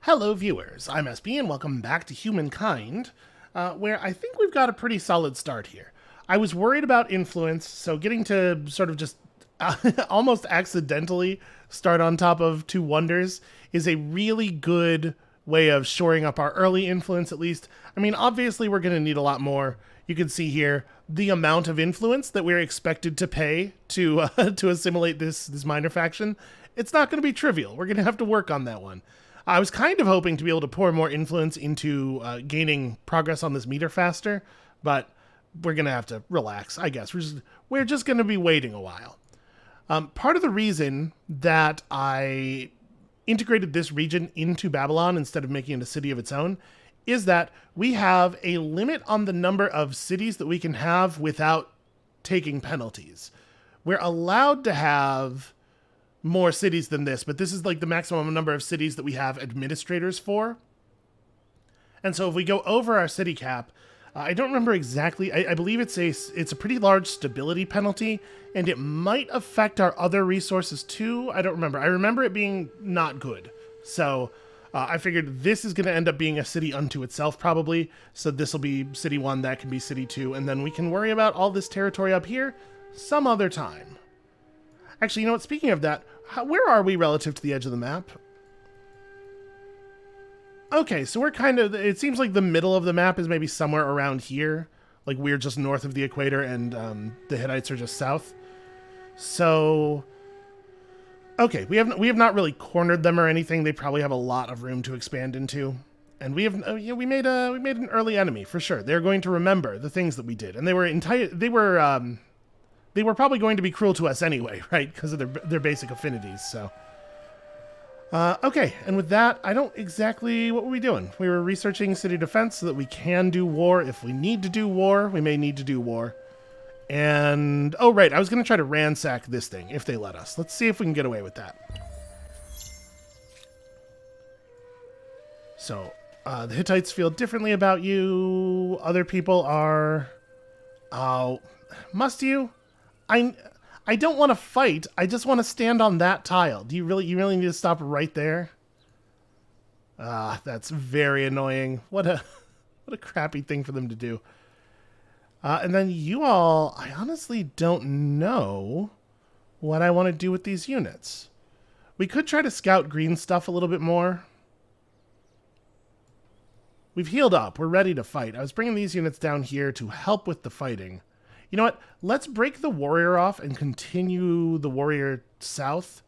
Hello viewers, I'm SB and welcome back to Humankind, where I think we've got a pretty solid start here. I was worried about influence, so getting to sort of just almost accidentally start on top of two wonders is a really good way of shoring up our early influence at least. I mean, obviously we're going to need a lot more. You can see here the amount of influence that we're expected to pay to to assimilate this minor faction. It's not going to be trivial. We're going to have to work on that one. I was kind of hoping to be able to pour more influence into gaining progress on this meter faster, but we're going to have to relax, I guess. We're just going to be waiting a while. Part of the reason that I integrated this region into Babylon instead of making it a city of its own is that we have a limit on the number of cities that we can have without taking penalties. We're allowed to have more cities than this, but this is like the maximum number of cities that we have administrators for. And so if we go over our city cap, I don't remember exactly. I believe it's a pretty large stability penalty, and it might affect our other resources too. I don't remember. I remember it being not good. So I figured this is going to end up being a city unto itself probably. So this will be city 1, that can be city 2, and then we can worry about all this territory up here some other time. Actually, you know what? Speaking of that, where are we relative to the edge of the map? Okay, so we're kind of... It seems like the middle of the map is maybe somewhere around here. Like we're just north of the equator and the Hittites are just south. So... Okay, we have not really cornered them or anything. They probably have a lot of room to expand into. And we made an early enemy, for sure. They're going to remember the things that we did. And they were probably going to be cruel to us anyway, right? Because of their basic affinities, so. Okay, and with that, I don't exactly... What were we doing? We were researching city defense so that we can do war. If we need to do war, we may need to do war. And... Oh, right, I was going to try to ransack this thing, if they let us. Let's see if we can get away with that. So, the Hittites feel differently about you. Other people are... Oh, must you? I don't want to fight. I just want to stand on that tile. You really need to stop right there? That's very annoying. What a crappy thing for them to do. And then you all, I honestly don't know what I want to do with these units. We could try to scout green stuff a little bit more. We've healed up. We're ready to fight. I was bringing these units down here to help with the fighting. You know what? Let's break the warrior off and continue the warrior south.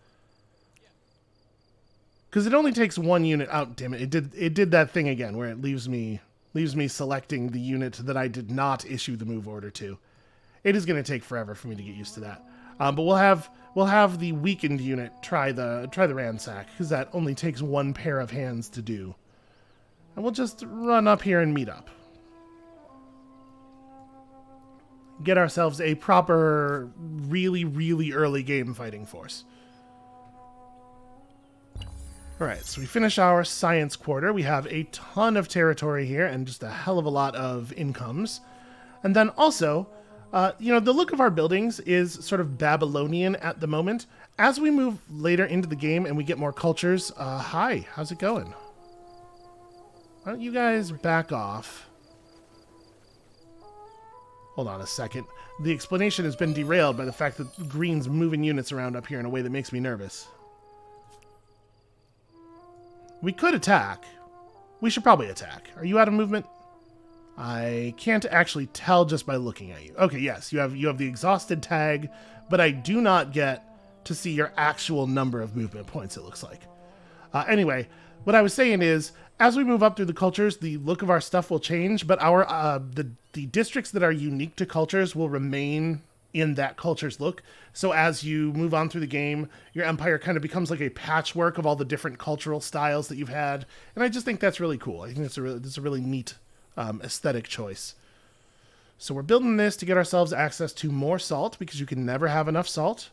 Because it only takes one unit out. Damn it! It did that thing again where it leaves me selecting the unit that I did not issue the move order to. It is going to take forever for me to get used to that. But we'll have the weakened unit try the ransack because that only takes one pair of hands to do. And we'll just run up here and meet up. Get ourselves a proper, really, really early game fighting force. Alright, so we finish our science quarter. We have a ton of territory here and just a hell of a lot of incomes. And then also, the look of our buildings is sort of Babylonian at the moment. As we move later into the game and we get more cultures, hi, how's it going? Why don't you guys back off? Hold on a second. The explanation has been derailed by the fact that green's moving units around up here in a way that makes me nervous. We could attack. We should probably attack. Are you out of movement? I can't actually tell just by looking at you. Okay, yes, you have the exhausted tag, but I do not get to see your actual number of movement points, it looks like. Anyway, what I was saying is, as we move up through the cultures, the look of our stuff will change, but our the districts that are unique to cultures will remain in that culture's look. So as you move on through the game, your empire kind of becomes like a patchwork of all the different cultural styles that you've had, and I just think that's really cool. I think it's a really neat aesthetic choice. So we're building this to get ourselves access to more salt, because you can never have enough salt.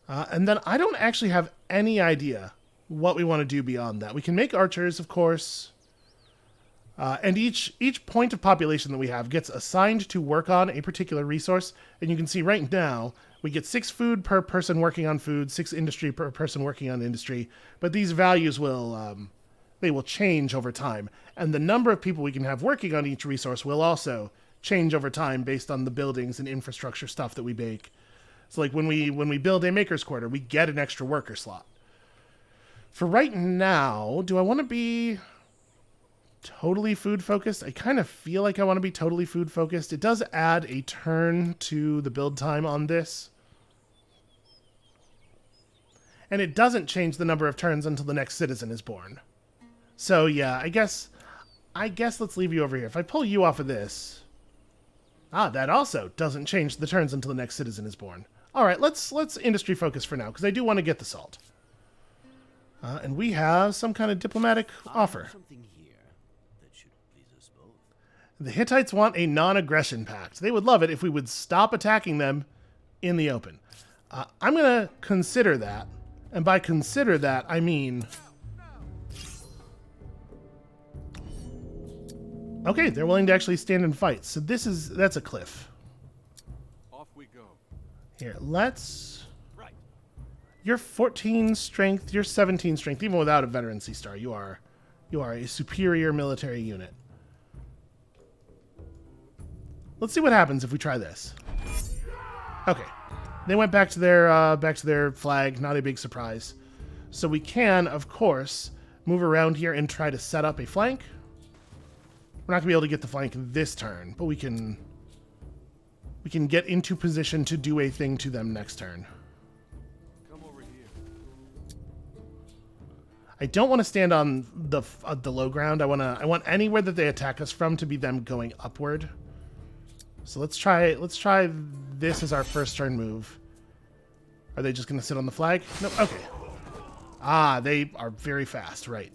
And then I don't actually have any idea what we want to do beyond that. We can make archers, of course. And each point of population that we have gets assigned to work on a particular resource. And you can see right now, We get 6 food per person working on food, 6 industry per person working on industry, but these values will they will change over time, and the number of people we can have working on each resource will also change over time based on the buildings and infrastructure stuff that we make. So like when we build a maker's quarter, we get an extra worker slot. For right now, do I want to be totally food focused? I kind of feel like I want to be totally food focused. It does add a turn to the build time on this. And it doesn't change the number of turns until the next citizen is born. So yeah, I guess let's leave you over here. If I pull you off of this, that also doesn't change the turns until the next citizen is born. All right, let's industry focus for now, because I do want to get the salt. And we have some kind of diplomatic offer. Something here that should please us both. The Hittites want a non-aggression pact. They would love it if we would stop attacking them in the open. I'm going to consider that. And by consider that, I mean... Okay, they're willing to actually stand and fight. So that's a cliff. Off we go. Here, let's... Right. You're 14 strength, you're 17 strength. Even without a veterancy star, you are a superior military unit. Let's see what happens if we try this. Okay. They went back to their flag, not a big surprise. So we can, of course, move around here and try to set up a flank. We're not going to be able to get the flank this turn, but we can get into position to do a thing to them next turn. Come over here. I don't want to stand on the low ground. I want anywhere that they attack us from to be them going upward. So let's try this as our first turn move. Are they just going to sit on the flag? Nope. Okay. They are very fast, right.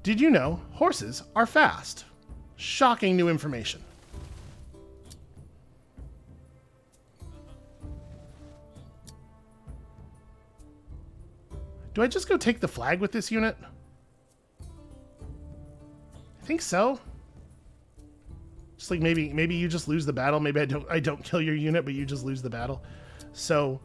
Did you know horses are fast? Shocking new information. Do I just go take the flag with this unit? I think so. Just like maybe you just lose the battle. Maybe I don't kill your unit, but you just lose the battle. So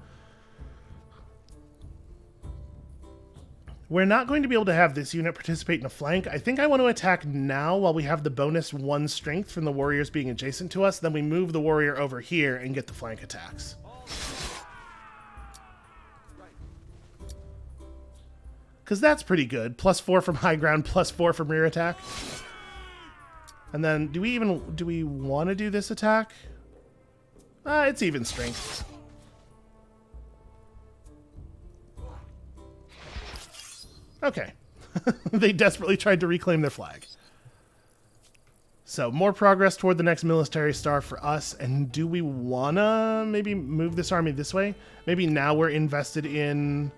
we're not going to be able to have this unit participate in a flank. I think I want to attack now while we have the bonus 1 strength from the warriors being adjacent to us. Then we move the warrior over here and get the flank attacks. Because that's pretty good. +4 from high ground, +4 from rear attack. And then do we want to do this attack? It's even strength. Okay. They desperately tried to reclaim their flag. So more progress toward the next military star for us. And do we want to maybe move this army this way? Maybe now we're invested in...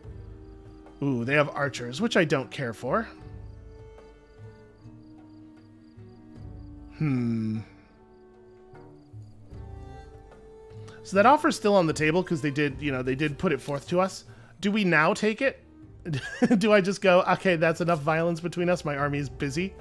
Ooh, they have archers, which I don't care for. So that offer's still on the table because they did put it forth to us. Do we now take it? Do I just go, okay, that's enough violence between us, my army is busy?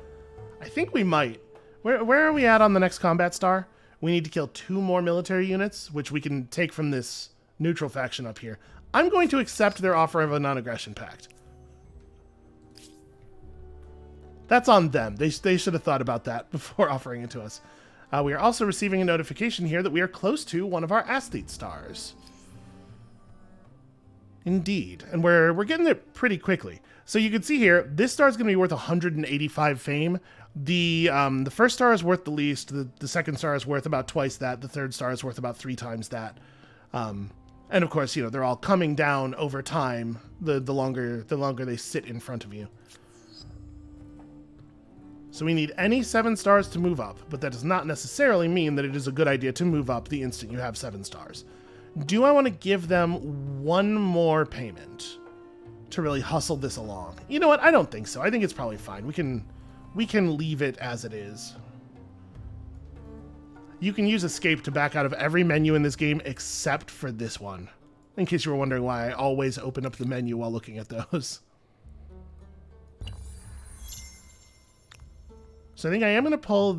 I think we might. Where are we at on the next combat star? We need to kill 2 more military units, which we can take from this neutral faction up here. I'm going to accept their offer of a non-aggression pact. That's on them. They should have thought about that before offering it to us. We are also receiving a notification here that we are close to one of our athlete stars. Indeed. And we're getting it pretty quickly. So you can see here, this star is going to be worth 185 fame. The first star is worth the least. The second star is worth about twice that. The third star is worth about 3 times that. And of course, they're all coming down over time the longer they sit in front of you. So we need any 7 stars to move up, but that does not necessarily mean that it is a good idea to move up the instant you have 7 stars. Do I want to give them 1 more payment to really hustle this along? You know what? I don't think so. I think it's probably fine. We can leave it as it is. You can use escape to back out of every menu in this game except for this one. In case you were wondering why I always open up the menu while looking at those. So I think I am going to pull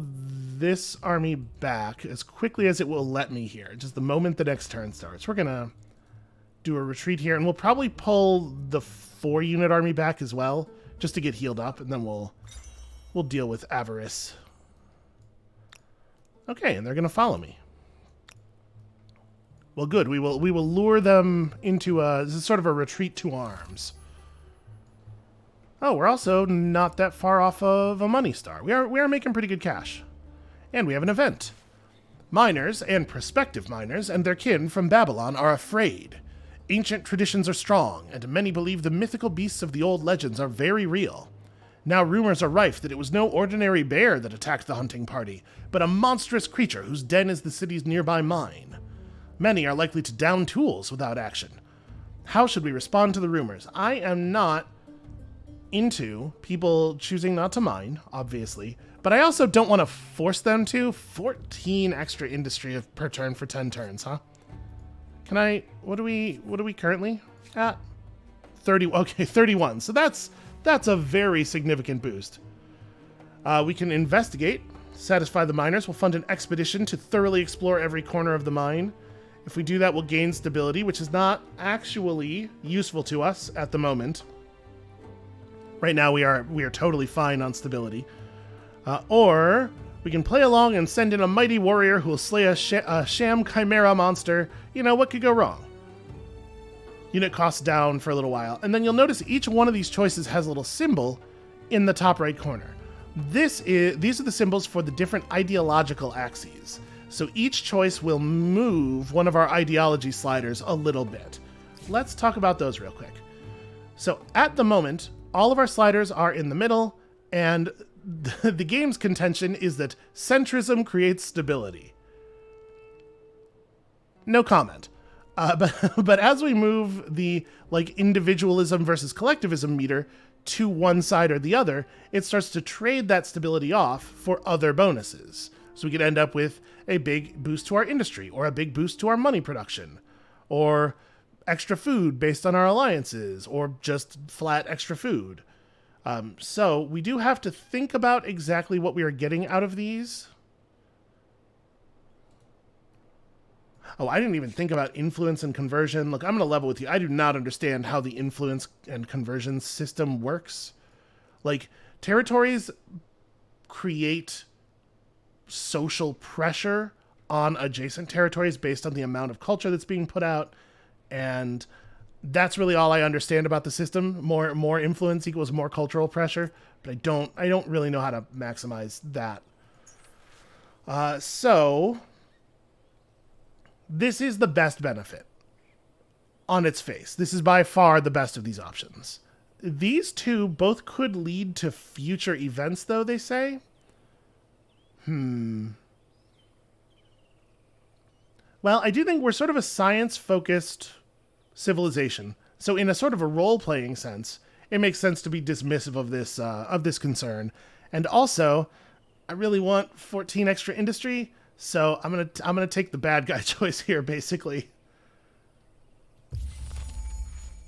this army back as quickly as it will let me here. Just the moment the next turn starts. We're going to do a retreat here, and we'll probably pull the 4-unit army back as well, just to get healed up, and then we'll deal with Avarice. Okay, and they're going to follow me. Well, good. We will lure them into this is sort of a retreat to arms. Oh, we're also not that far off of a money star. We are making pretty good cash. And we have an event. Miners and prospective miners and their kin from Babylon are afraid. Ancient traditions are strong, and many believe the mythical beasts of the old legends are very real. Now rumors are rife that it was no ordinary bear that attacked the hunting party, but a monstrous creature whose den is the city's nearby mine. Many are likely to down tools without action. How should we respond to the rumors? I am not into people choosing not to mine, obviously, but I also don't want to force them to. 14 extra industry per turn for 10 turns, huh? Can I, what are we currently at? 30, okay, 31. So that's a very significant boost. We can investigate, satisfy the miners. We'll fund an expedition to thoroughly explore every corner of the mine. If we do that, we'll gain stability, which is not actually useful to us at the moment. Right now, we are totally fine on stability. Or we can play along and send in a mighty warrior who will slay a sham chimera monster. You know, what could go wrong? Unit costs down for a little while. And then you'll notice each one of these choices has a little symbol in the top right corner. These are the symbols for the different ideological axes. So each choice will move one of our ideology sliders a little bit. Let's talk about those real quick. So at the moment, all of our sliders are in the middle, and the game's contention is that centrism creates stability. No comment. But as we move the individualism versus collectivism meter to one side or the other, it starts to trade that stability off for other bonuses. So we could end up with a big boost to our industry, or a big boost to our money production, or extra food based on our alliances, or just flat extra food. So we do have to think about exactly what we are getting out of these. Oh, I didn't even think about influence and conversion. Look, I'm going to level with you. I do not understand how the influence and conversion system works. Territories create social pressure on adjacent territories based on the amount of culture that's being put out, and that's really all I understand about the system. More influence equals more cultural pressure, but I don't really know how to maximize that. So this is the best benefit on its face. This is by far the best of these options. These two both could lead to future events, though, they say. Well, I do think we're sort of a science-focused civilization. So in a sort of a role-playing sense, it makes sense to be dismissive of this concern. And also, I really want 14 extra industry, so I'm gonna take the bad guy choice here, basically.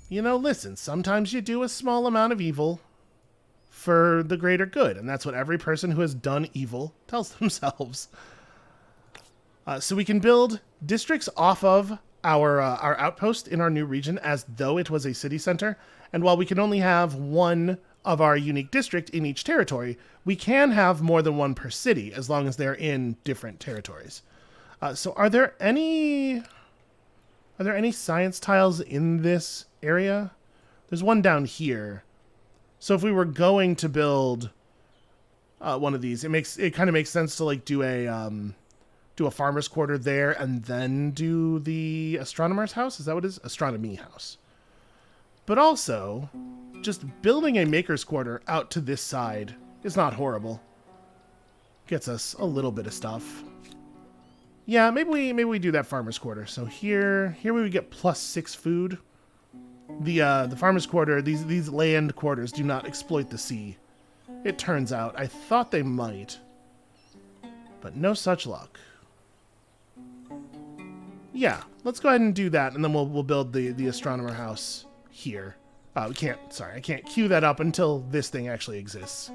You know, listen, sometimes you do a small amount of evil for the greater good, and that's what every person who has done evil tells themselves. So we can build districts off of our outpost in our new region as though it was a city center, and while we can only have one of our unique district in each territory, we can have more than one per city as long as they're in different territories. So are there any science tiles in this area? There's one down here. So if we were going to build one of these, it kind of makes sense to do a farmer's quarter there and then do the astronomer's house. Is that what it is? Astronomy house. But also, just building a maker's quarter out to this side is not horrible. Gets us a little bit of stuff. Yeah, maybe we do that farmer's quarter. So here we would get +6 food. The farmer's quarter, these land quarters do not exploit the sea. It turns out. I thought they might, but no such luck. Yeah, let's go ahead and do that, and then we'll build the astronomer house here. I can't queue that up until this thing actually exists.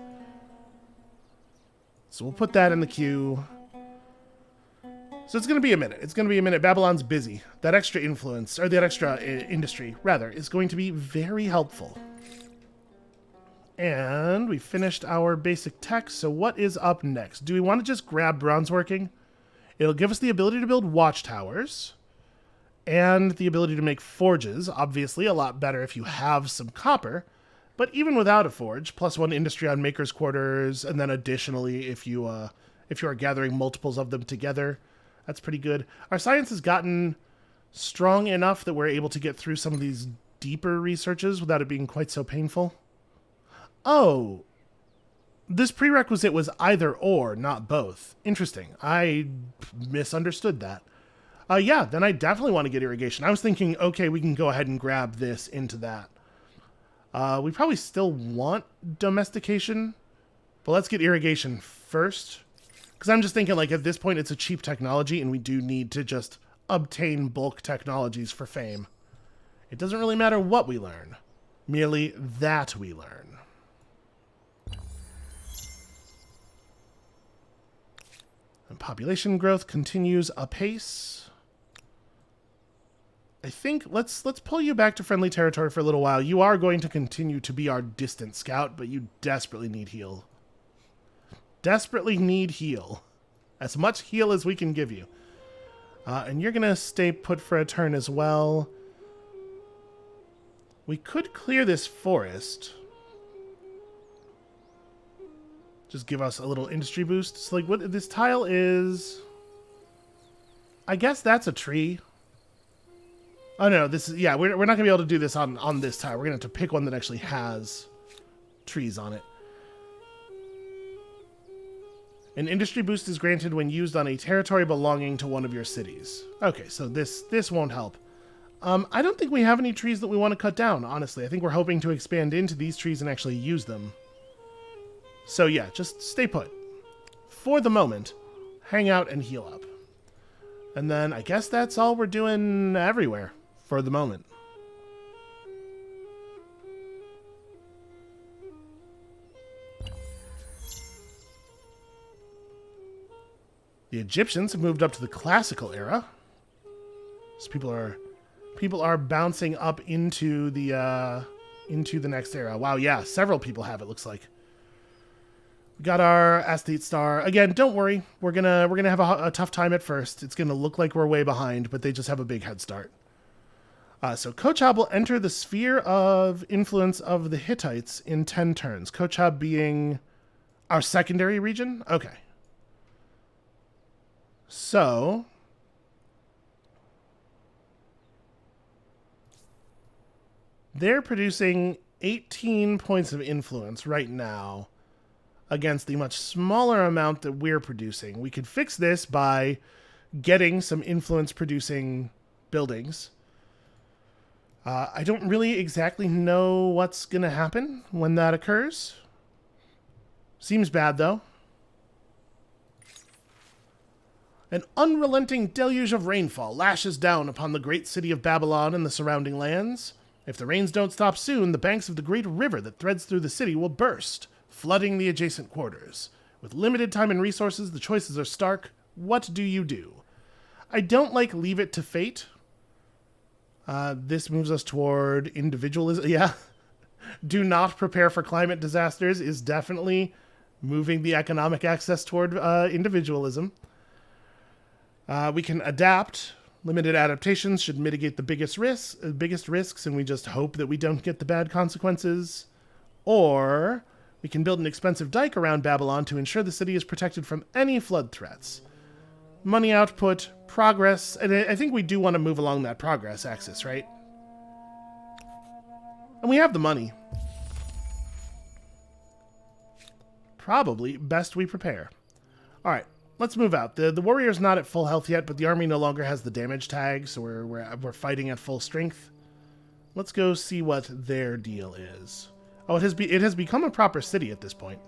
So we'll put that in the queue. So it's going to be a minute. It's going to be a minute. Babylon's busy. That extra influence, or that extra industry, rather, is going to be very helpful. And we finished our basic tech, so what is up next? Do we want to just grab bronze working? It'll give us the ability to build watchtowers and the ability to make forges. Obviously, a lot better if you have some copper. But even without a forge, +1 industry on maker's quarters, and then additionally, if you are gathering multiples of them together, that's pretty good. Our science has gotten strong enough that we're able to get through some of these deeper researches without it being quite so painful. Oh, this prerequisite was either or, not both. Interesting. I misunderstood that. Yeah, then I definitely want to get irrigation. I was thinking, okay, we can go ahead and grab this into that. We probably still want domestication, but let's get irrigation first. Because I'm just thinking, like, at this point, it's a cheap technology, and we do need to just obtain bulk technologies for fame. It doesn't really matter what we learn, merely that we learn. And population growth continues apace. I think let's pull you back to friendly territory for a little while. You are going to continue to be our distant scout, but you desperately need heal. Desperately need heal. As much heal as we can give you. And you're going to stay put for a turn as well. We could clear this forest. Just give us a little industry boost. So, like, what this tile is... I guess that's a tree. Oh, no, this is... Yeah, we're not going to be able to do this on this tile. We're going to have to pick one that actually has trees on it. An industry boost is granted when used on a territory belonging to one of your cities. Okay, so this won't help. I don't think we have any trees that we want to cut down, honestly. I think we're hoping to expand into these trees and actually use them. So yeah, just stay put. For the moment, hang out and heal up. And then I guess that's all we're doing everywhere for the moment. The Egyptians have moved up to the classical era. So people are bouncing up into the next era. Wow, yeah, several people have, it looks like. We got our aesthete star. Again, don't worry. We're gonna have a tough time at first. It's gonna look like we're way behind, but they just have a big head start. So Kochab will enter the sphere of influence of the Hittites in 10 turns. Kochab being our secondary region? Okay. So, they're producing 18 points of influence right now against the much smaller amount that we're producing. We could fix this by getting some influence-producing buildings. I don't really exactly know what's going to happen when that occurs. Seems bad, though. An unrelenting deluge of rainfall lashes down upon the great city of Babylon and the surrounding lands. If the rains don't stop soon, the banks of the great river that threads through the city will burst, flooding the adjacent quarters. With limited time and resources, the choices are stark. What do you do? I don't like leave it to fate. This moves us toward individualism. Yeah. Do not prepare for climate disasters is definitely moving the economic access toward individualism. We can adapt. Limited adaptations should mitigate the biggest risks, and we just hope that we don't get the bad consequences. Or we can build an expensive dike around Babylon to ensure the city is protected from any flood threats. Money output, progress, and I think we do want to move along that progress axis, right? And we have the money. Probably best we prepare. All right. Let's move out. The warrior's not at full health yet, but the army no longer has the damage tag, so we're fighting at full strength. Let's go see what their deal is. Oh, it has become a proper city at this point.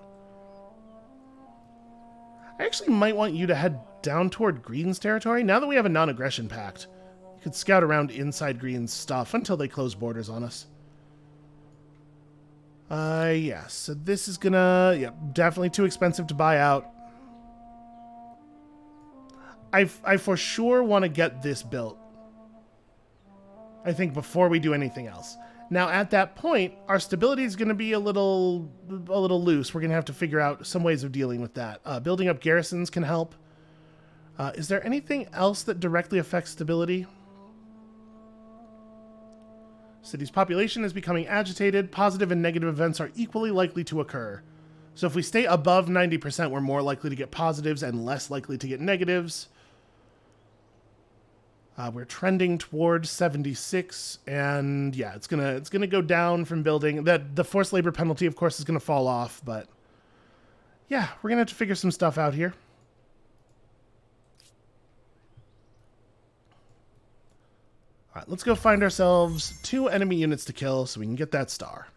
I actually might want you to head down toward Green's territory. Now that we have a non-aggression pact, you could scout around inside Green's stuff until they close borders on us. Yeah, so this is gonna... Yep, definitely too expensive to buy out. I for sure want to get this built. I think before we do anything else. Now, at that point, our stability is going to be a little loose. We're going to have to figure out some ways of dealing with that. Building up garrisons can help. Is there anything else that directly affects stability? City's population is becoming agitated. Positive and negative events are equally likely to occur. So if we stay above 90%, we're more likely to get positives and less likely to get negatives. We're trending toward 76, and yeah, it's gonna go down from building. That the forced labor penalty, of course, is gonna fall off, but yeah, we're gonna have to figure some stuff out here. All right, let's go find ourselves 2 enemy units to kill so we can get that star.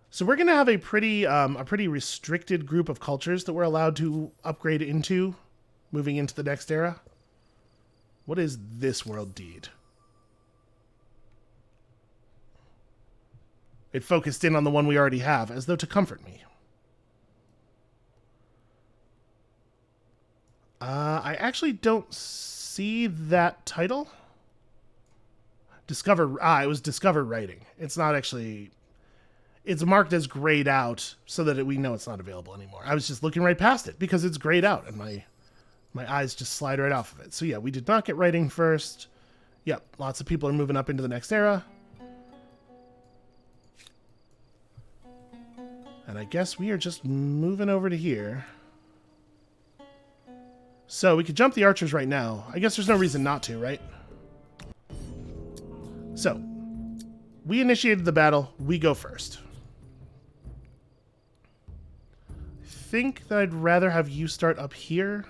So we're gonna have a pretty restricted group of cultures that we're allowed to upgrade into, moving into the next era. What is this world deed? It focused in on the one we already have, as though to comfort me. I actually don't see that title. Discover... it was Discover Writing. It's not actually... It's marked as grayed out so that we know it's not available anymore. I was just looking right past it because it's grayed out and my eyes just slide right off of it. So yeah, we did not get writing first. Yep, lots of people are moving up into the next era. And I guess we are just moving over to here. So we could jump the archers right now. I guess there's no reason not to, right? So, we initiated the battle. We go first. I think that I'd rather have you start up here.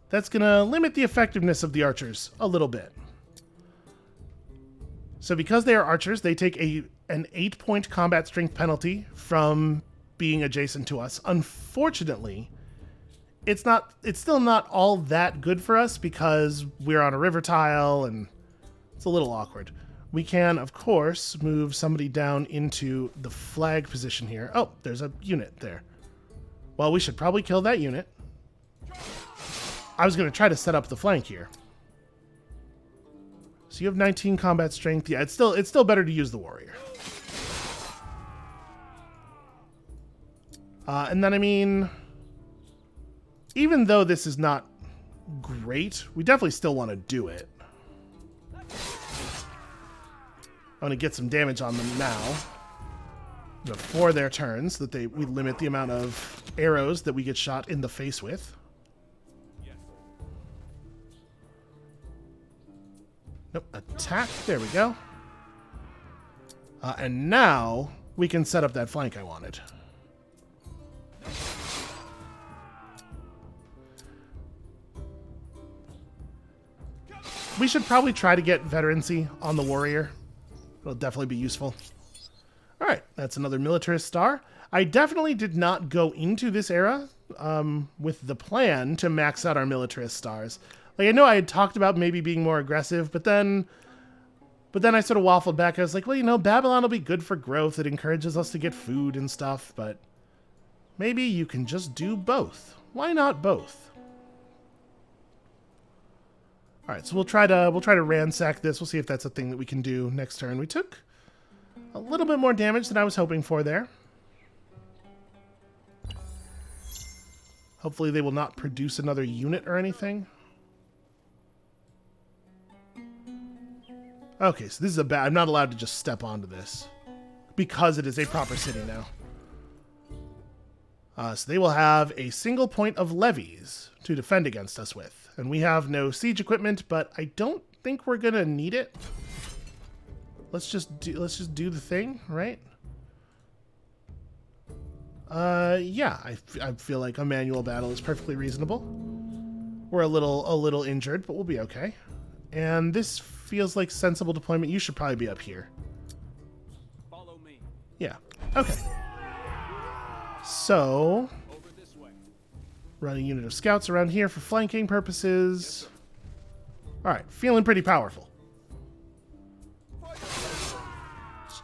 That's going to limit the effectiveness of the archers a little bit. So because they are archers, they take an 8-point combat strength penalty from being adjacent to us. Unfortunately, it's still not all that good for us because we're on a river tile and it's a little awkward. We can, of course, move somebody down into the flag position here. Oh, there's a unit there. Well, we should probably kill that unit. I was going to try to set up the flank here. So you have 19 combat strength. Yeah, it's still better to use the warrior. And then, I mean, even though this is not great, we definitely still want to do it. I want to get some damage on them now before their turns, that we limit the amount of arrows that we get shot in the face with. Nope, attack. There we go. And now we can set up that flank I wanted. We should probably try to get veterancy on the warrior. It'll definitely be useful. All right, that's another militarist star. I definitely did not go into this era with the plan to max out our militarist stars. Like, I know I had talked about maybe being more aggressive, but then I sort of waffled back. I was like, well, you know, Babylon will be good for growth. It encourages us to get food and stuff, but maybe you can just do both. Why not both? All right, so we'll try to ransack this. We'll see if that's a thing that we can do next turn. We took a little bit more damage than I was hoping for there. Hopefully they will not produce another unit or anything. Okay, so this is I'm not allowed to just step onto this because it is a proper city now. So they will have a single point of levies to defend against us with. And we have no siege equipment, but I don't think we're gonna need it. Let's just do the thing, right? Yeah, I feel like a manual battle is perfectly reasonable. We're a little injured, but we'll be okay. And this feels like sensible deployment. You should probably be up here. Follow me. Yeah. Okay. So, Over this way. run a unit of scouts around here for flanking purposes. All right, feeling pretty powerful.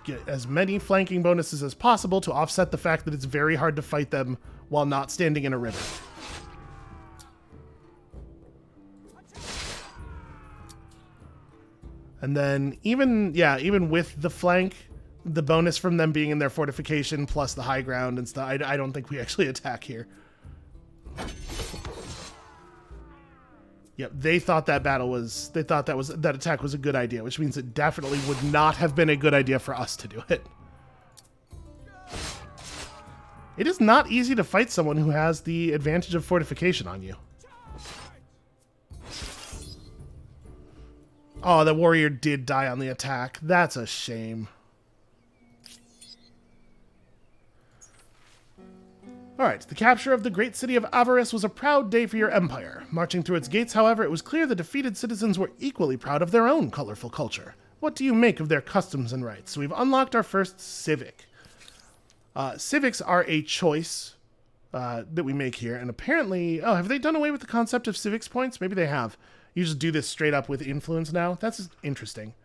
get as many flanking bonuses as possible to offset the fact that it's very hard to fight them while not standing in a river. And then even with the flank, the bonus from them being in their fortification plus the high ground and stuff, I don't think we actually attack here. Yep, they thought that that attack was a good idea, which means it definitely would not have been a good idea for us to do it. It is not easy to fight someone who has the advantage of fortification on you. Oh, the warrior did die on the attack. That's a shame. Alright, the capture of the great city of Avarice was a proud day for your empire. Marching through its gates, however, it was clear the defeated citizens were equally proud of their own colorful culture. What do you make of their customs and rites? So we've unlocked our first civic. Civics are a choice that we make here, and apparently... Oh, have they done away with the concept of civics points? Maybe they have. You just do this straight up with influence now. That's interesting.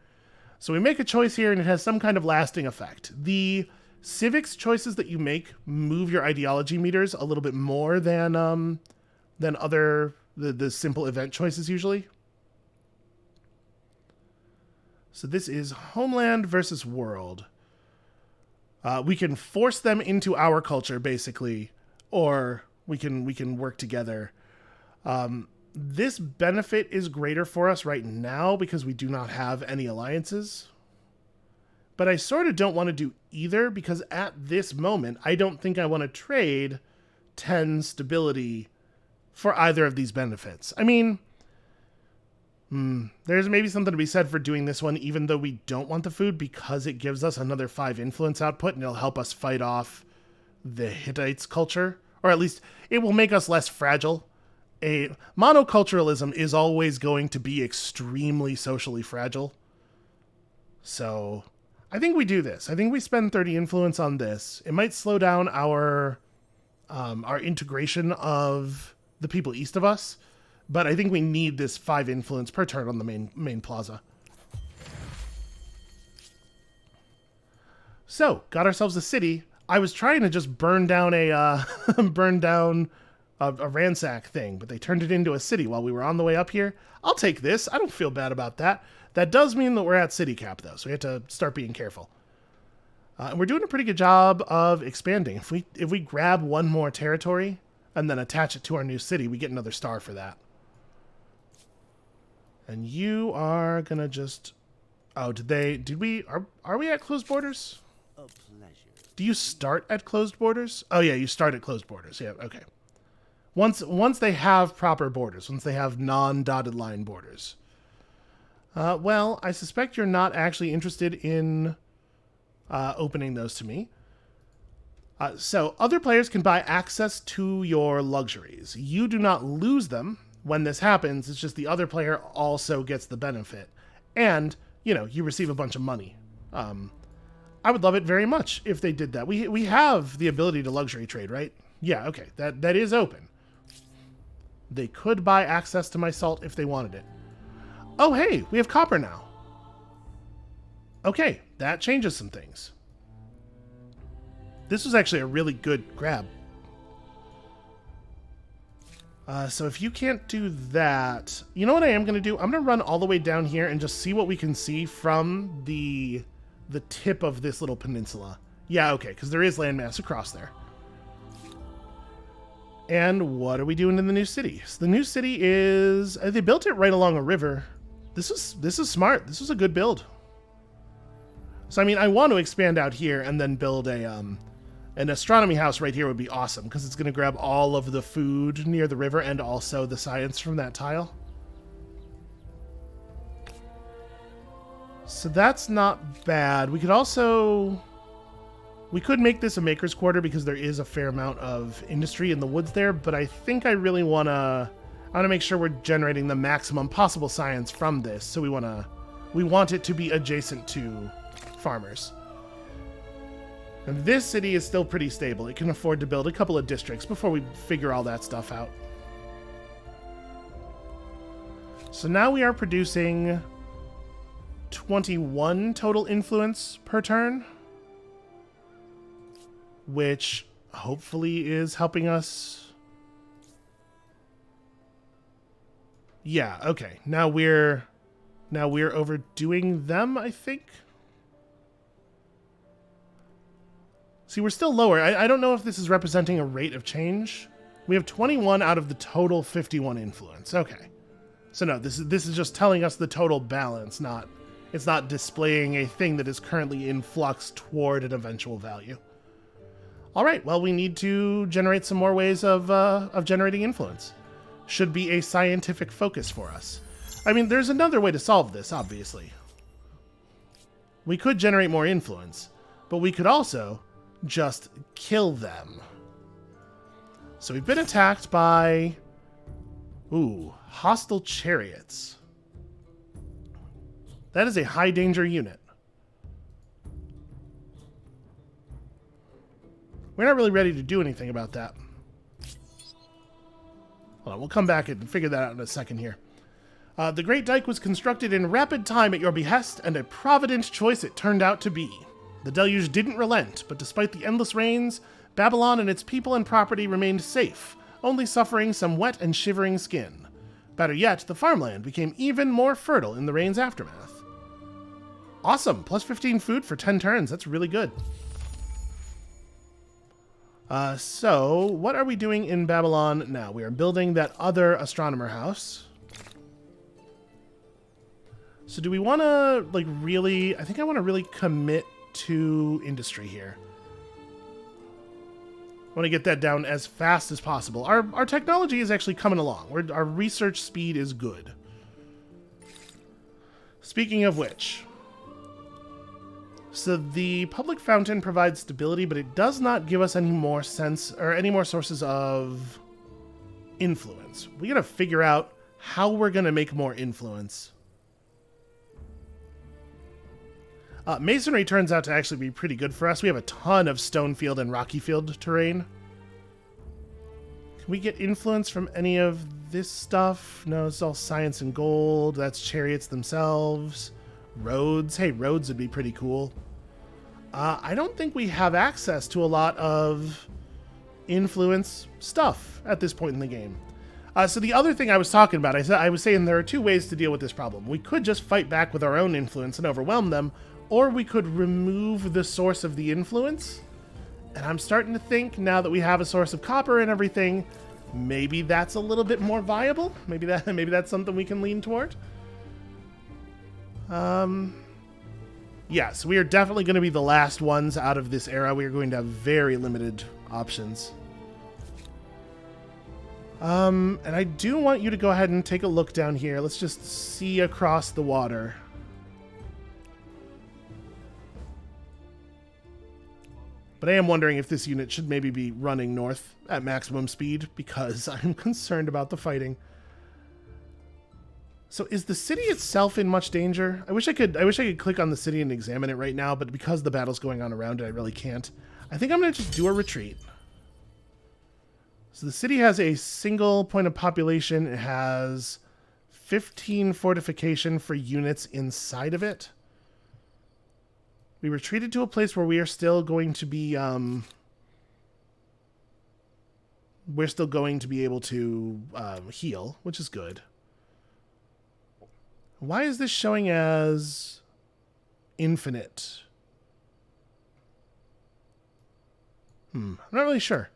So we make a choice here, and it has some kind of lasting effect. The civics choices that you make move your ideology meters a little bit more than other the simple event choices usually. So this is homeland versus world. We can force them into our culture basically, or we can work together. This benefit is greater for us right now because we do not have any alliances. But I sort of don't want to do either because at this moment, I don't think I want to trade 10 stability for either of these benefits. I mean, there's maybe something to be said for doing this one even though we don't want the food because it gives us another 5 influence output and it'll help us fight off the Hittites culture. Or at least it will make us less fragile. Monoculturalism is always going to be extremely socially fragile. So I think we do this. I think we spend 30 influence on this. It might slow down our integration of the people east of us, but I think we need this 5 influence per turn on the main plaza. So, got ourselves a city. I was trying to just burn down a ransack thing, but they turned it into a city while we were on the way up here. I'll take this. I don't feel bad about that. That does mean that we're at city cap, though, so we have to start being careful. And we're doing a pretty good job of expanding. If we grab one more territory and then attach it to our new city, we get another star for that. And you are gonna just... Oh, are we at closed borders? A pleasure. Do you start at closed borders? Oh yeah, you start at closed borders. Yeah, okay. Once they have proper borders, once they have non-dotted line borders. Well, I suspect you're not actually interested in opening those to me. So other players can buy access to your luxuries. You do not lose them when this happens. It's just the other player also gets the benefit. And, you receive a bunch of money. I would love it very much if they did that. We have the ability to luxury trade, right? Yeah, okay. That is open. They could buy access to my salt if they wanted it. Oh, hey, we have copper now. Okay, that changes some things. This was actually a really good grab. So if you can't do that, you know what I am going to do? I'm going to run all the way down here and just see what we can see from the tip of this little peninsula. Yeah, okay, because there is landmass across there. And what are we doing in the new city? So the new city is... they built it right along a river. This is smart. This was a good build. So, I mean, I want to expand out here and then build an astronomy house right here would be awesome because it's going to grab all of the food near the river and also the science from that tile. So that's not bad. We could also... We could make this a maker's quarter because there is a fair amount of industry in the woods there, but I think I really want to make sure we're generating the maximum possible science from this. So we want it to be adjacent to farmers. And this city is still pretty stable. It can afford to build a couple of districts before we figure all that stuff out. So now we are producing 21 total influence per turn, which hopefully is helping us. Yeah, okay. Now we're overdoing them, I think. See, we're still lower. I don't know if this is representing a rate of change. We have 21 out of the total 51 influence. Okay. So no, this is just telling us the total balance, it's not displaying a thing that is currently in flux toward an eventual value. All right, well, we need to generate some more ways of generating influence. Should be a scientific focus for us. I mean, there's another way to solve this, obviously. We could generate more influence, but we could also just kill them. So we've been attacked by, hostile chariots. That is a high danger unit. We're not really ready to do anything about that. Hold on, we'll come back and figure that out in a second here. The Great Dike was constructed in rapid time at your behest, and a provident choice it turned out to be. The deluge didn't relent, but despite the endless rains, Babylon and its people and property remained safe, only suffering some wet and shivering skin. Better yet, the farmland became even more fertile in the rain's aftermath. Awesome! Plus 15 food for 10 turns. That's really good. So, what are we doing in Babylon now? We are building that other astronomer house. So do we want to, like, really... I think I want to really commit to industry here. I want to get that down as fast as possible. Our technology is actually coming along. Our research speed is good. Speaking of which... So the public fountain provides stability, but it does not give us any more sense or any more sources of influence. We gotta figure out how we're gonna make more influence. Masonry turns out to actually be pretty good for us. We have a ton of stone field and rocky field terrain. Can we get influence from any of this stuff? No, it's all science and gold. That's chariots themselves. Roads. Hey, roads would be pretty cool. I don't think we have access to a lot of influence stuff at this point in the game. So the other thing I was talking about, I was saying there are two ways to deal with this problem. We could just fight back with our own influence and overwhelm them, or we could remove the source of the influence. And I'm starting to think, now that we have a source of copper and everything, maybe that's a little bit more viable. Maybe that's something we can lean toward. Yes, we are definitely going to be the last ones out of this era. We are going to have very limited options. And I do want you to go ahead and take a look down here. Let's just see across the water. But I am wondering if this unit should maybe be running north at maximum speed, because I'm concerned about the fighting. So is the city itself in much danger? I wish I could click on the city and examine it right now, but because the battle's going on around it, I really can't. I think I'm going to just do a retreat. So the city has a single point of population. It has 15 fortification for units inside of it. We retreated to a place where we are still going to be able to heal, which is good. Why is this showing as infinite? I'm not really sure.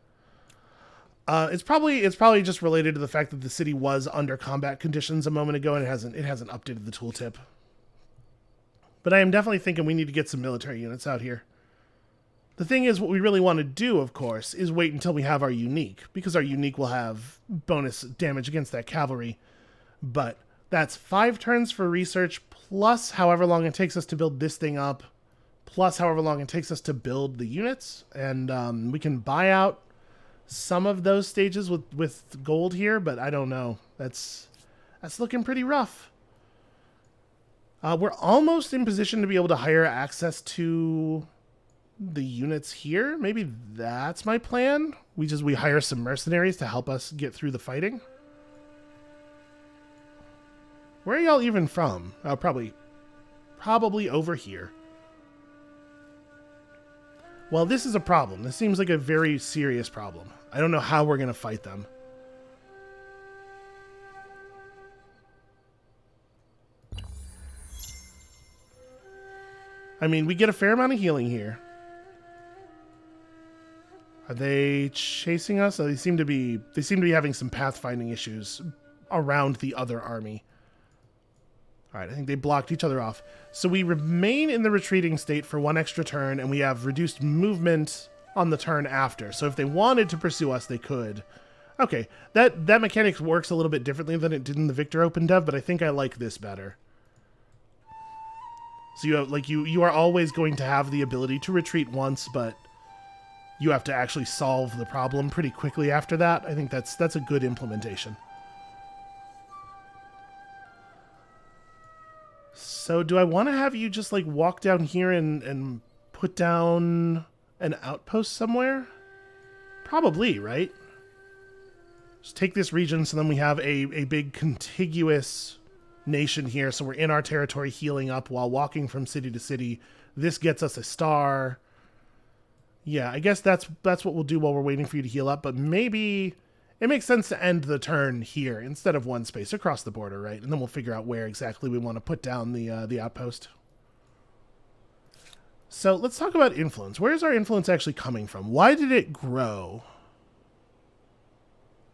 It's probably just related to the fact that the city was under combat conditions a moment ago, and it hasn't updated the tooltip. But I am definitely thinking we need to get some military units out here. The thing is, what we really want to do, of course, is wait until we have our unique, because our unique will have bonus damage against that cavalry. But that's 5 turns for research, plus however long it takes us to build this thing up, plus however long it takes us to build the units. And we can buy out some of those stages with gold here, but I don't know. That's looking pretty rough. We're almost in position to be able to hire access to the units here. Maybe that's my plan. We hire some mercenaries to help us get through the fighting. Where are y'all even from? Oh, probably probably over here. Well, this is a problem. This seems like a very serious problem. I don't know how we're going to fight them. I mean, we get a fair amount of healing here. Are they chasing us? They seem to be having some pathfinding issues around the other army. All right, I think they blocked each other off. So we remain in the retreating state for one extra turn, and we have reduced movement on the turn after. So if they wanted to pursue us, they could. Okay, that mechanic works a little bit differently than it did in the Victor Open Dev, but I think I like this better. So you have, like, you are always going to have the ability to retreat once, but you have to actually solve the problem pretty quickly after that. I think that's a good implementation. So do I want to have you just like walk down here and put down an outpost somewhere? Probably, right? Just take this region so then we have a big contiguous nation here. So we're in our territory healing up while walking from city to city. This gets us a star. Yeah, I guess that's what we'll do while we're waiting for you to heal up. But maybe it makes sense to end the turn here instead of one space across the border, right? And then we'll figure out where exactly we want to put down the outpost. So let's talk about influence. Where is our influence actually coming from? Why did it grow?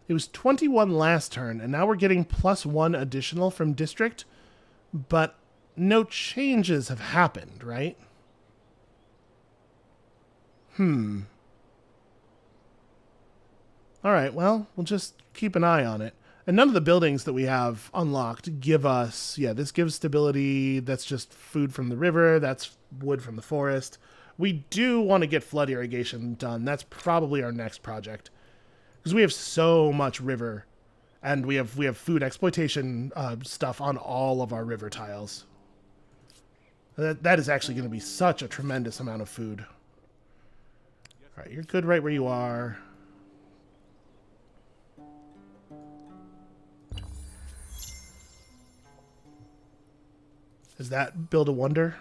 It was 21 last turn, and now we're getting +1 additional from district, but no changes have happened, right? All right, well, we'll just keep an eye on it. And none of the buildings that we have unlocked give us... Yeah, this gives stability. That's just food from the river. That's wood from the forest. We do want to get flood irrigation done. That's probably our next project. Because we have so much river. And we have food exploitation stuff on all of our river tiles. That is actually going to be such a tremendous amount of food. All right, you're good right where you are. Is that Build a Wonder?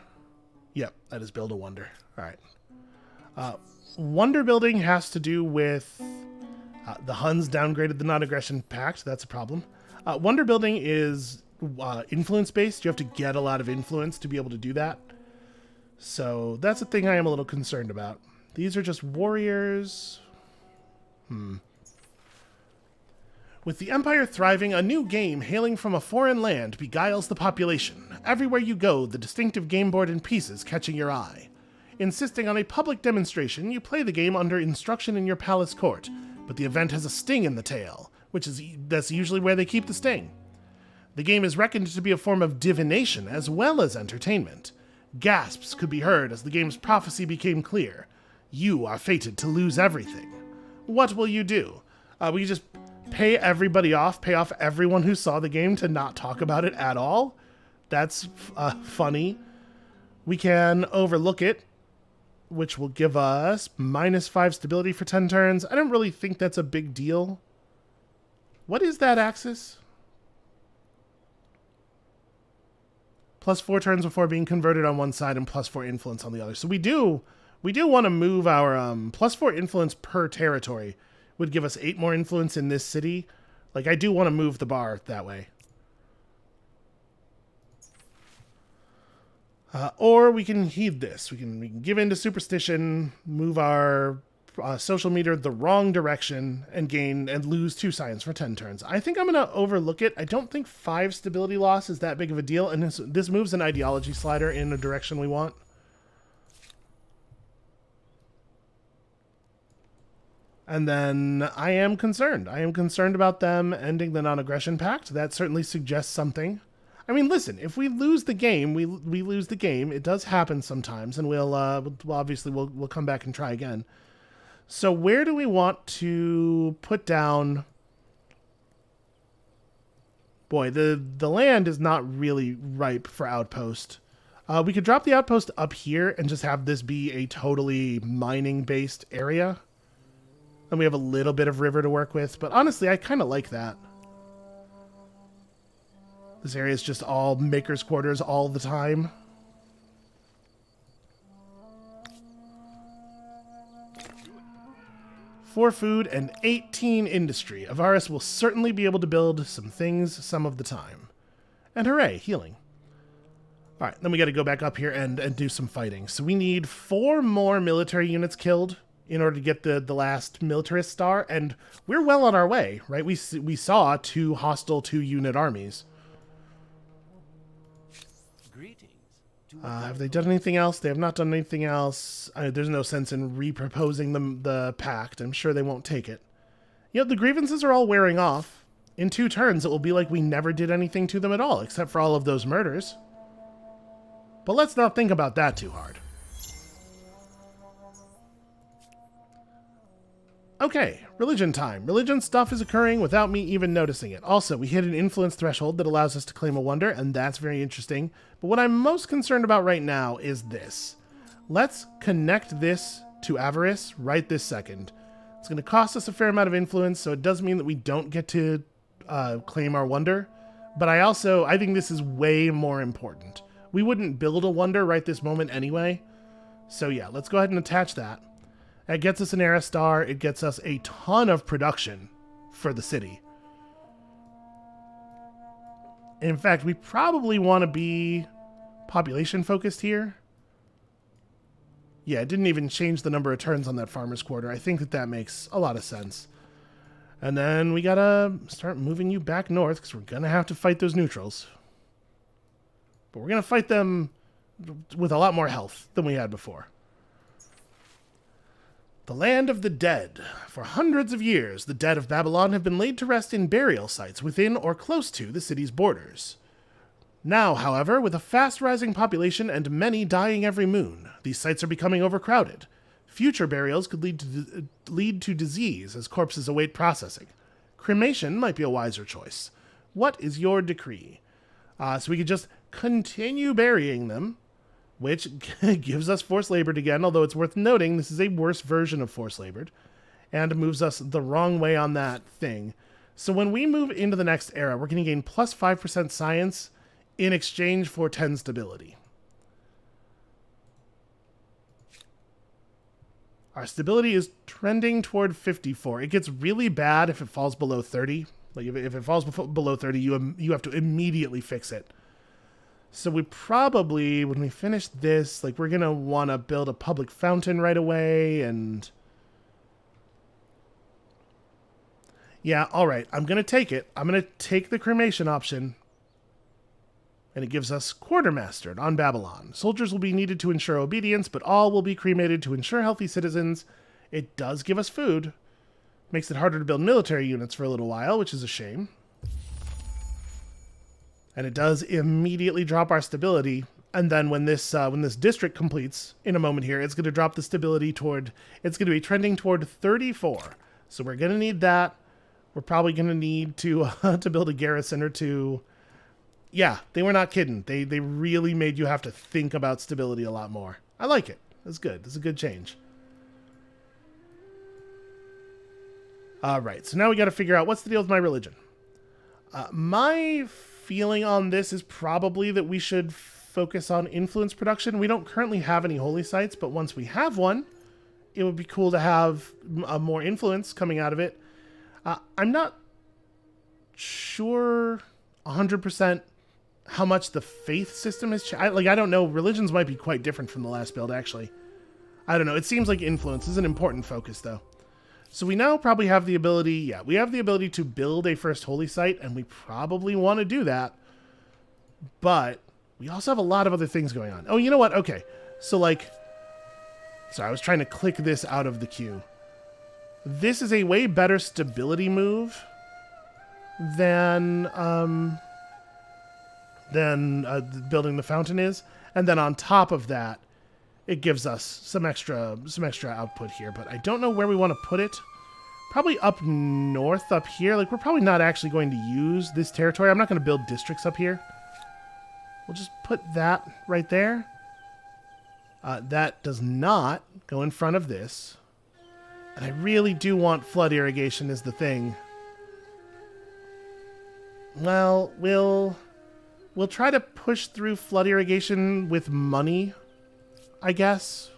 Yep, that is Build a Wonder. All right. Wonder building has to do with the Huns downgraded the non-aggression pact. That's a problem. Wonder building is influence-based. You have to get a lot of influence to be able to do that. So that's a thing I am a little concerned about. These are just warriors. With the Empire thriving, a new game hailing from a foreign land beguiles the population. Everywhere you go, the distinctive game board in pieces catching your eye. Insisting on a public demonstration, you play the game under instruction in your palace court, but the event has a sting in the tail, that's usually where they keep the sting. The game is reckoned to be a form of divination as well as entertainment. Gasps could be heard as the game's prophecy became clear. You are fated to lose everything. What will you do? Will you just pay everybody off, pay off everyone who saw the game to not talk about it at all? That's funny. We can overlook it, which will give us -5 stability for 10 turns. I don't really think that's a big deal. What is that axis? +4 turns before being converted on one side and +4 influence on the other. So we do want to move our +4 influence per territory. Would give us 8 more influence in this city. Like, I do want to move the bar that way. Or we can heed this. We can give in to superstition, move our social meter the wrong direction, and lose 2 science for 10 turns. I think I'm going to overlook it. I don't think 5 stability loss is that big of a deal, and this moves an ideology slider in a direction we want. And then I am concerned. I am concerned about them ending the non-aggression pact. That certainly suggests something. I mean, listen, if we lose the game, we lose the game. It does happen sometimes, and we'll obviously come back and try again. So where do we want to put down? Boy, the land is not really ripe for outpost. We could drop the outpost up here and just have this be a totally mining-based area. And we have a little bit of river to work with, but honestly, I kind of like that. This area is just all maker's quarters all the time. 4 food, and 18 industry. Avarice will certainly be able to build some things some of the time. And hooray, healing. Alright, then we gotta go back up here and do some fighting. So we need 4 more military units killed in order to get the last militarist star, and we're well on our way, right? We saw 2 hostile 2-unit armies. Greetings. Have they done anything else? They have not done anything else. There's no sense in reproposing the pact. I'm sure they won't take it. You know, the grievances are all wearing off. In 2 turns, it will be like we never did anything to them at all, except for all of those murders. But let's not think about that too hard. Okay, religion time. Religion stuff is occurring without me even noticing it. Also, we hit an influence threshold that allows us to claim a wonder, and that's very interesting. But what I'm most concerned about right now is this. Let's connect this to Avarice right this second. It's going to cost us a fair amount of influence, so it does mean that we don't get to claim our wonder. But I think this is way more important. We wouldn't build a wonder right this moment anyway. So yeah, let's go ahead and attach that. That gets us an era star. It gets us a ton of production for the city. In fact, we probably want to be population focused here. Yeah, it didn't even change the number of turns on that farmer's quarter. I think that makes a lot of sense. And then we gotta start moving you back north because we're gonna have to fight those neutrals. But we're gonna fight them with a lot more health than we had before. The land of the dead. For hundreds of years, the dead of Babylon have been laid to rest in burial sites within or close to the city's borders. Now, however, with a fast-rising population and many dying every moon, these sites are becoming overcrowded. Future burials could lead to disease as corpses await processing. Cremation might be a wiser choice. What is your decree? So we could just continue burying them, which gives us forced labored again, although it's worth noting this is a worse version of forced labored, and moves us the wrong way on that thing. So when we move into the next era, we're going to gain plus 5% science in exchange for 10 stability. Our stability is trending toward 54. It gets really bad if it falls below 30. Like if it falls below 30, you have to immediately fix it. So we probably, when we finish this, like we're going to want to build a public fountain right away. And yeah, all right. I'm going to take it. I'm going to take the cremation option. And it gives us quartermastered on Babylon. Soldiers will be needed to ensure obedience, but all will be cremated to ensure healthy citizens. It does give us food. Makes it harder to build military units for a little while, which is a shame. And it does immediately drop our stability. And then when this district completes in a moment here, it's going to drop the stability toward, it's going to be trending toward 34. So we're going to need that. We're probably going to need to build a garrison or two. Yeah, they were not kidding. They really made you have to think about stability a lot more. I like it. That's good. That's a good change. All right, so now we got to figure out what's the deal with my religion. My feeling on this is probably that we should focus on influence production. We don't currently have any holy sites, but once we have one, it would be cool to have more influence coming out of it. I'm not sure 100% how much the faith system has changed. I don't know. Religions might be quite different from the last build, actually. I don't know. It seems like influence is an important focus, though. So we now probably have the ability, yeah, we have the ability to build a first holy site, and we probably want to do that. But we also have a lot of other things going on. Oh, you know what? Okay. So, like, sorry, I was trying to click this out of the queue. This is a way better stability move than building the fountain is. And then on top of that, it gives us some extra output here, but I don't know where we want to put it. Probably up north up here. Like, we're probably not actually going to use this territory. I'm not going to build districts up here. We'll just put that right there. That does not go in front of this. And I really do want flood irrigation is the thing. Well, we'll try to push through flood irrigation with money, I guess.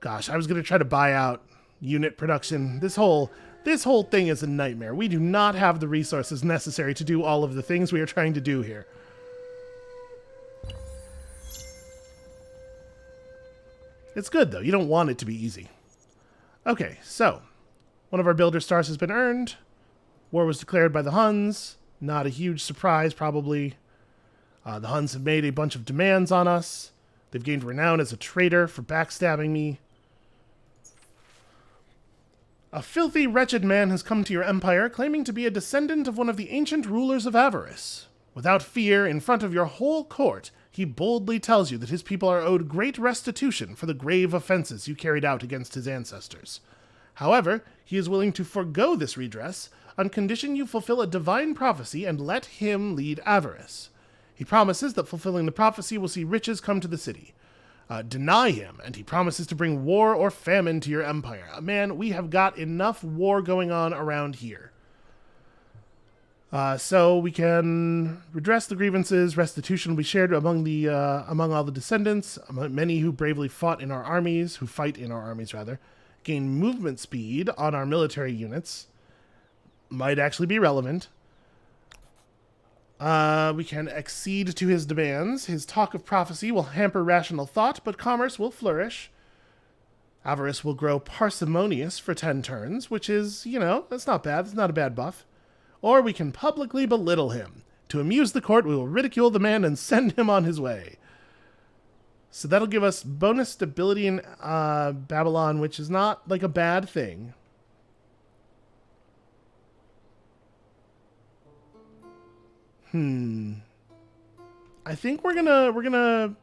Gosh, I was going to try to buy out Unit production. This whole thing is a nightmare. We do not have the resources necessary to do all of the things we are trying to do here. It's good, though. You don't want it to be easy. Okay, so one of our builder stars has been earned. War was declared by the Huns. Not a huge surprise, probably. The Huns have made a bunch of demands on us. They've gained renown as a traitor for backstabbing me. A filthy, wretched man has come to your empire, claiming to be a descendant of one of the ancient rulers of Avarice. Without fear, in front of your whole court, he boldly tells you that his people are owed great restitution for the grave offenses you carried out against his ancestors. However, he is willing to forego this redress on condition you fulfill a divine prophecy and let him lead Avarice. He promises that fulfilling the prophecy will see riches come to the city. Deny him, and he promises to bring war or famine to your empire. Man, we have got enough war going on around here. So we can redress the grievances. Restitution will be shared among all the descendants, among many who bravely fought in our armies, who fight in our armies rather. Gain movement speed on our military units. Might actually be relevant. We can accede to his demands. His talk of prophecy will hamper rational thought, but commerce will flourish. Avarice will grow parsimonious for 10 turns, which is, that's not bad. It's not a bad buff. Or we can publicly belittle him. To amuse the court, we will ridicule the man and send him on his way. So that'll give us bonus stability in Babylon, which is not like a bad thing. I think we're gonna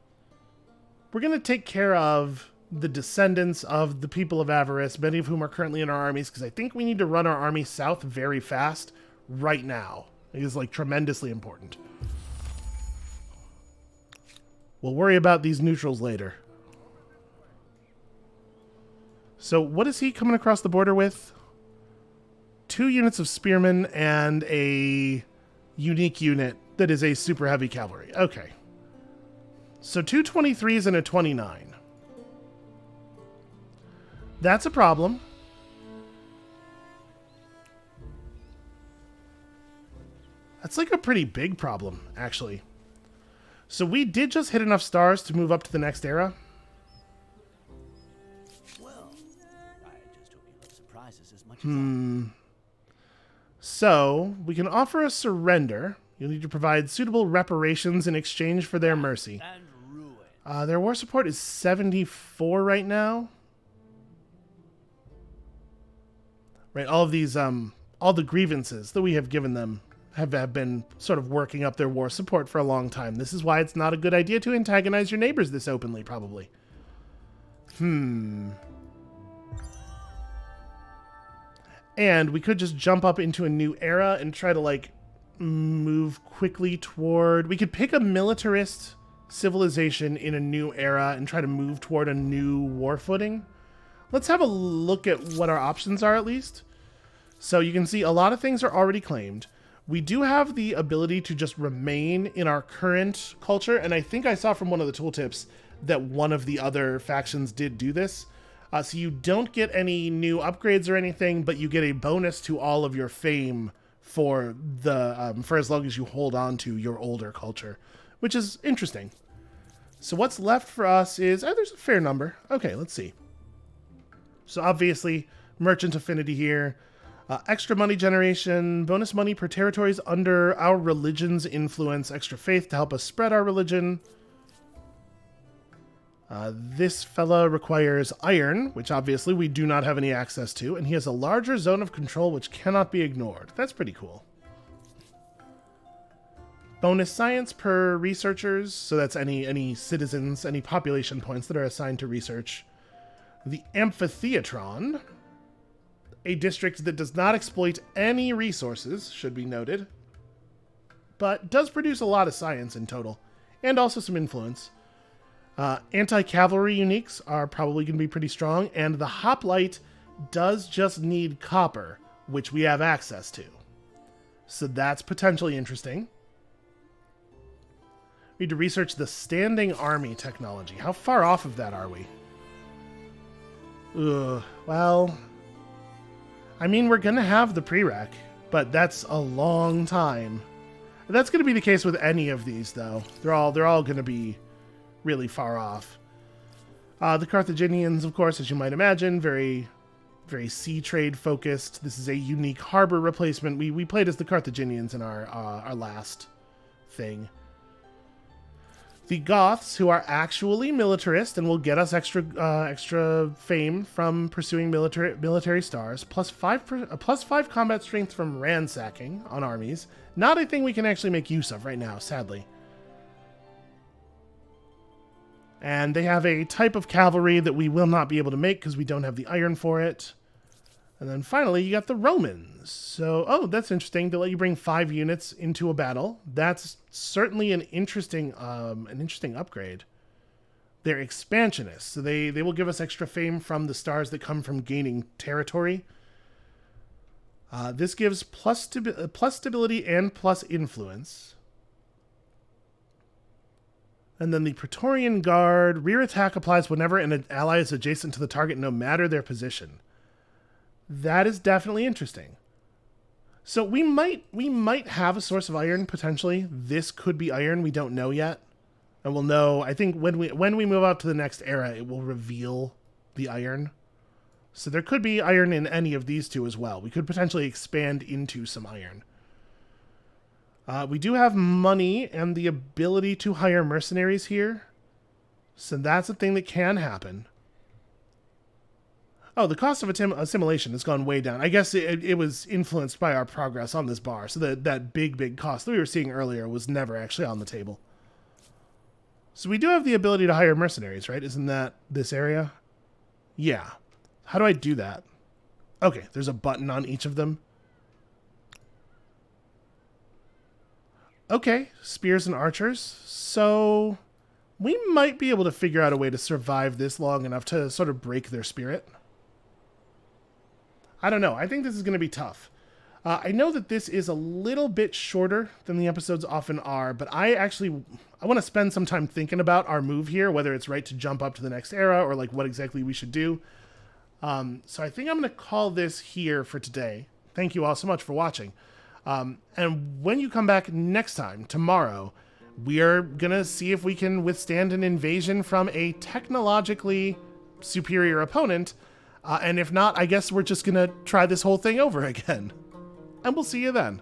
take care of the descendants of the people of Avarice, many of whom are currently in our armies, because I think we need to run our army south very fast right now. It is like tremendously important. We'll worry about these neutrals later. So what is he coming across the border with? 2 units of spearmen and a unique unit that is a super heavy cavalry. Okay. So 2 23s and a 29. That's a problem. That's like a pretty big problem, actually. So we did just hit enough stars to move up to the next era. Well, I just hope you love surprises as much as So we can offer a surrender. You'll need to provide suitable reparations in exchange for their mercy. and ruin. Their war support is 74 right now. Right, all of these, all the grievances that we have given them have been sort of working up their war support for a long time. This is why it's not a good idea to antagonize your neighbors this openly, probably. And we could just jump up into a new era and try to, like, move quickly toward... We could pick a militarist civilization in a new era and try to move toward a new war footing. Let's have a look at what our options are, at least. So you can see a lot of things are already claimed. We do have the ability to just remain in our current culture, and I think I saw from one of the tooltips that one of the other factions did do this. So you don't get any new upgrades or anything, but you get a bonus to all of your fame for for as long as you hold on to your older culture, which is interesting. So what's left for us is there's a fair number. Okay, let's see. So obviously, merchant affinity here. Extra money generation, bonus money per territories under our religion's influence, extra faith to help us spread our religion. This fella requires iron, which obviously we do not have any access to, and he has a larger zone of control which cannot be ignored. That's pretty cool. Bonus science per researchers, so that's any citizens, any population points that are assigned to research. The amphitheatron, a district that does not exploit any resources, should be noted, but does produce a lot of science in total, and also some influence. Anti-cavalry uniques are probably going to be pretty strong, and the hoplite does just need copper, which we have access to. So that's potentially interesting. We need to research the standing army technology. How far off of that are we? Well, I mean, we're gonna have the prereq, but that's a long time. That's gonna be the case with any of these, though. They're all gonna be really far off. The Carthaginians, of course, as you might imagine, very sea trade focused. This is a unique harbor replacement. We played as the Carthaginians in our last thing. The Goths, who are actually militarist and will get us extra fame from pursuing military stars, plus 5 combat strength from ransacking on armies. Not a thing we can actually make use of right now, sadly. And they have a type of cavalry that we will not be able to make because we don't have the iron for it. And then finally, you got the Romans. So, oh, that's interesting. They let you bring 5 units into a battle. That's certainly an interesting upgrade. They're expansionists, so they will give us extra fame from the stars that come from gaining territory. This gives plus stability and plus influence. And then the Praetorian Guard, rear attack applies whenever an ally is adjacent to the target, no matter their position. That is definitely interesting. So we might have a source of iron potentially. This could be iron. We don't know yet, and we'll know. I think when we move up to the next era, it will reveal the iron. So there could be iron in any of these two as well. We could potentially expand into some iron. We do have money and the ability to hire mercenaries here, so that's a thing that can happen. Oh, the cost of assimilation has gone way down. I guess it was influenced by our progress on this bar. So that big cost that we were seeing earlier was never actually on the table. So we do have the ability to hire mercenaries, right? Isn't that this area? Yeah. How do I do that? Okay, there's a button on each of them. Okay, spears and archers. So we might be able to figure out a way to survive this long enough to sort of break their spirit. I don't know. I think this is going to be tough. I know that this is a little bit shorter than the episodes often are, but I want to spend some time thinking about our move here, whether it's right to jump up to the next era or like what exactly we should do. So I think I'm going to call this here for today. Thank you all so much for watching. And when you come back next time, tomorrow, we are going to see if we can withstand an invasion from a technologically superior opponent. And if not, I guess we're just going to try this whole thing over again. And we'll see you then.